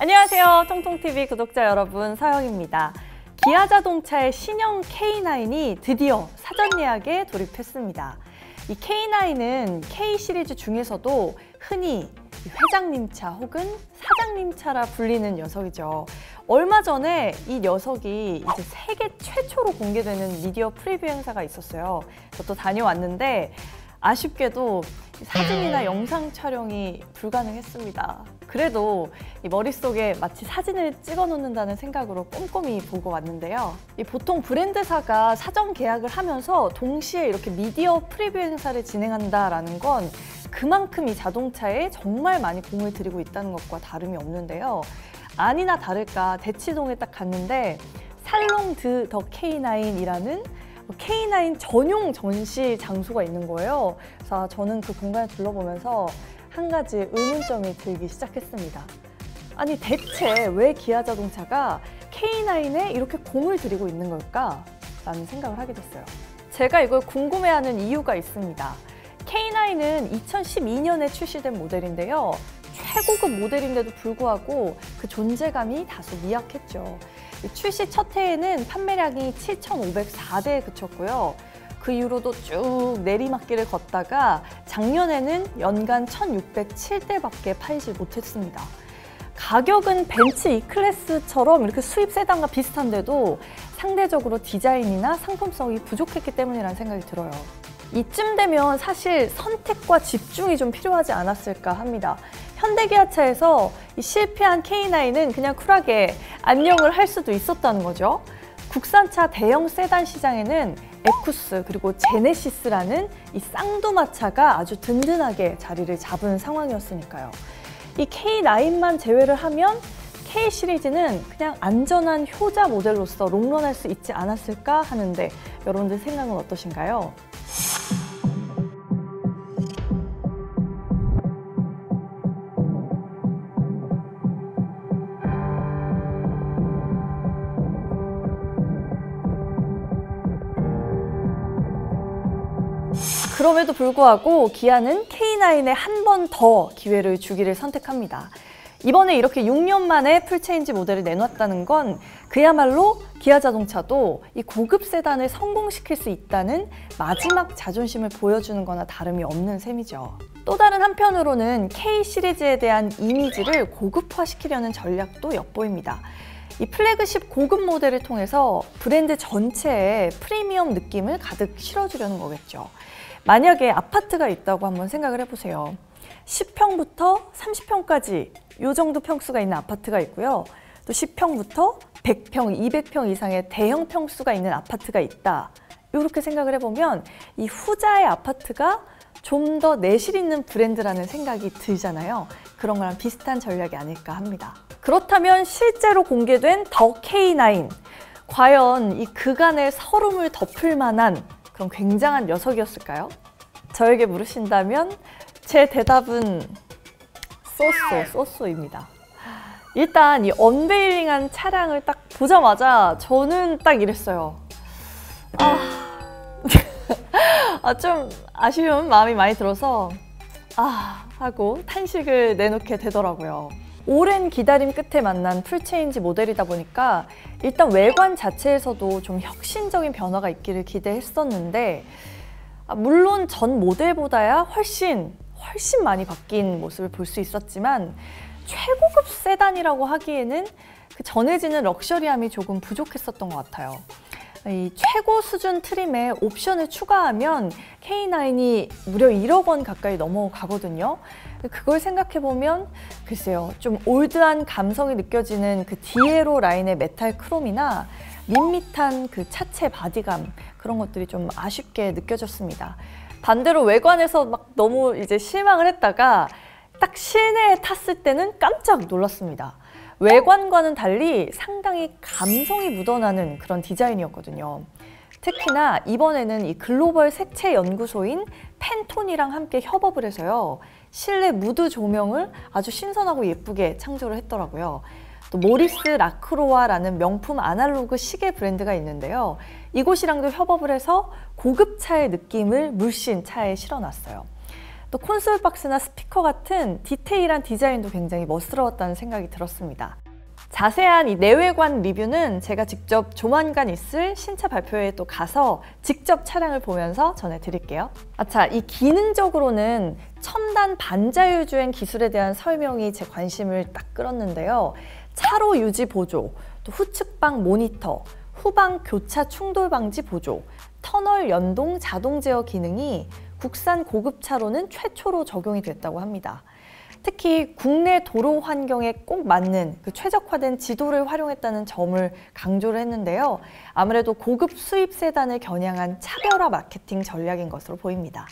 안녕하세요. 통통TV 구독자 여러분, 서영입니다. 기아자동차의 신형 K9이 드디어 사전 예약에 돌입했습니다. 이 K9은 K 시리즈 중에서도 흔히 회장님 차 혹은 사장님 차라 불리는 녀석이죠. 얼마 전에 이 녀석이 이제 세계 최초로 공개되는 미디어 프리뷰 행사가 있었어요. 저도 다녀왔는데 아쉽게도 사진이나 영상 촬영이 불가능했습니다. 그래도 이 머릿속에 마치 사진을 찍어 놓는다는 생각으로 꼼꼼히 보고 왔는데요. 보통 브랜드사가 사전 계약을 하면서 동시에 이렇게 미디어 프리뷰 행사를 진행한다라는 건 그만큼 이 자동차에 정말 많이 공을 들이고 있다는 것과 다름이 없는데요. 아니나 다를까 대치동에 딱 갔는데 살롱 드 더 K9이라는 K9 전용 전시 장소가 있는 거예요. 그래서 저는 그 공간을 둘러보면서 한 가지 의문점이 들기 시작했습니다. 아니 대체 왜 기아자동차가 K9에 이렇게 공을 들이고 있는 걸까? 라는 생각을 하게 됐어요. 제가 이걸 궁금해하는 이유가 있습니다. K9은 2012년에 출시된 모델인데요. 최고급 모델인데도 불구하고 그 존재감이 다소 미약했죠. 출시 첫 해에는 판매량이 7,504대에 그쳤고요. 그 이후로도 쭉 내리막길을 걷다가 작년에는 연간 1,607대밖에 팔지 못했습니다. 가격은 벤츠 E클래스처럼 이렇게 수입 세단과 비슷한데도 상대적으로 디자인이나 상품성이 부족했기 때문이라는 생각이 들어요. 이쯤 되면 사실 선택과 집중이 좀 필요하지 않았을까 합니다. 현대기아차에서 이 실패한 K9은 그냥 쿨하게 안녕을 할 수도 있었다는 거죠. 국산차 대형 세단 시장에는 에쿠스 그리고 제네시스라는 이 쌍두마차가 아주 든든하게 자리를 잡은 상황이었으니까요. 이 K9만 제외를 하면 K 시리즈는 그냥 안전한 효자 모델로서 롱런할 수 있지 않았을까 하는데 여러분들 생각은 어떠신가요? 그럼에도 불구하고 기아는 K9에 한 번 더 기회를 주기를 선택합니다. 이번에 이렇게 6년 만에 풀체인지 모델을 내놨다는 건 그야말로 기아자동차도 이 고급 세단을 성공시킬 수 있다는 마지막 자존심을 보여주는 거나 다름이 없는 셈이죠. 또 다른 한편으로는 K 시리즈에 대한 이미지를 고급화시키려는 전략도 엿보입니다. 이 플래그십 고급 모델을 통해서 브랜드 전체에 프리미엄 느낌을 가득 실어주려는 거겠죠. 만약에 아파트가 있다고 한번 생각을 해보세요. 10평부터 30평까지 이 정도 평수가 있는 아파트가 있고요. 또 10평부터 100평, 200평 이상의 대형 평수가 있는 아파트가 있다. 이렇게 생각을 해보면 이 후자의 아파트가 좀 더 내실 있는 브랜드라는 생각이 들잖아요. 그런 거랑 비슷한 전략이 아닐까 합니다. 그렇다면 실제로 공개된 더 K9, 과연 이 그간의 서름을 덮을 만한 그런 굉장한 녀석이었을까요? 저에게 물으신다면 제 대답은 쏘쏘입니다. 일단 이 언베일링한 차량을 딱 보자마자 저는 딱 이랬어요. 좀 아쉬운 마음이 많이 들어서 하고 탄식을 내놓게 되더라고요. 오랜 기다림 끝에 만난 풀체인지 모델이다 보니까 일단 외관 자체에서도 좀 혁신적인 변화가 있기를 기대했었는데 물론 전 모델보다야 훨씬 많이 바뀐 모습을 볼 수 있었지만 최고급 세단이라고 하기에는 그 전해지는 럭셔리함이 조금 부족했었던 것 같아요. 이 최고 수준 트림에 옵션을 추가하면 K9이 무려 1억 원 가까이 넘어가거든요. 그걸 생각해보면 글쎄요, 좀 올드한 감성이 느껴지는 그 디에로 라인의 메탈 크롬이나 밋밋한 그 차체 바디감, 그런 것들이 좀 아쉽게 느껴졌습니다. 반대로 외관에서 막 너무 이제 실망을 했다가 딱 실내에 탔을 때는 깜짝 놀랐습니다. 외관과는 달리 상당히 감성이 묻어나는 그런 디자인이었거든요. 특히나 이번에는 이 글로벌 색채 연구소인 팬톤이랑 함께 협업을 해서요. 실내 무드 조명을 아주 신선하고 예쁘게 창조를 했더라고요. 또 모리스 라크로아라는 명품 아날로그 시계 브랜드가 있는데요. 이곳이랑도 협업을 해서 고급차의 느낌을 물씬 차에 실어놨어요. 또 콘솔 박스나 스피커 같은 디테일한 디자인도 굉장히 멋스러웠다는 생각이 들었습니다. 자세한 이 내외관 리뷰는 제가 직접 조만간 있을 신차 발표회에 또 가서 직접 차량을 보면서 전해드릴게요. 자, 이 기능적으로는 첨단 반자율주행 기술에 대한 설명이 제 관심을 딱 끌었는데요. 차로 유지 보조, 또 후측방 모니터, 후방 교차 충돌 방지 보조, 터널 연동 자동 제어 기능이 국산 고급차로는 최초로 적용이 됐다고 합니다. 특히 국내 도로 환경에 꼭 맞는 그 최적화된 지도를 활용했다는 점을 강조를 했는데요. 아무래도 고급 수입 세단을 겨냥한 차별화 마케팅 전략인 것으로 보입니다.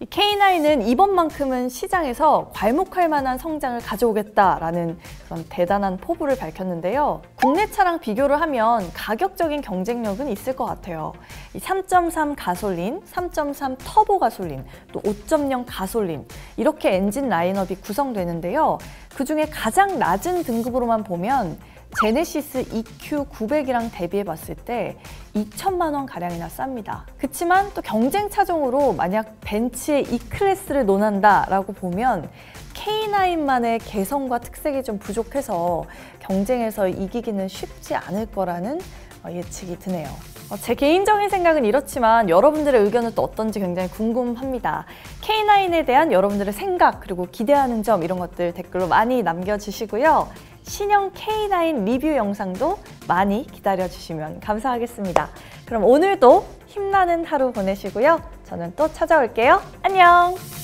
이 K9은 이번만큼은 시장에서 괄목할 만한 성장을 가져오겠다라는 그런 대단한 포부를 밝혔는데요. 국내 차랑 비교를 하면 가격적인 경쟁력은 있을 것 같아요. 이 3.3 가솔린, 3.3 터보 가솔린, 또 5.0 가솔린 이렇게 엔진 라인업이 구성되는데요. 그중에 가장 낮은 등급으로만 보면 제네시스 EQ900이랑 대비해 봤을 때 2천만 원 가량이나 쌉니다. 그치만 또 경쟁 차종으로 만약 벤츠의 E클래스를 논한다라고 보면 K9만의 개성과 특색이 좀 부족해서 경쟁에서 이기기는 쉽지 않을 거라는 예측이 드네요. 제 개인적인 생각은 이렇지만 여러분들의 의견은 또 어떤지 굉장히 궁금합니다. K9에 대한 여러분들의 생각 그리고 기대하는 점 이런 것들 댓글로 많이 남겨주시고요. 신형 K9 리뷰 영상도 많이 기다려주시면 감사하겠습니다. 그럼 오늘도 힘나는 하루 보내시고요. 저는 또 찾아올게요. 안녕!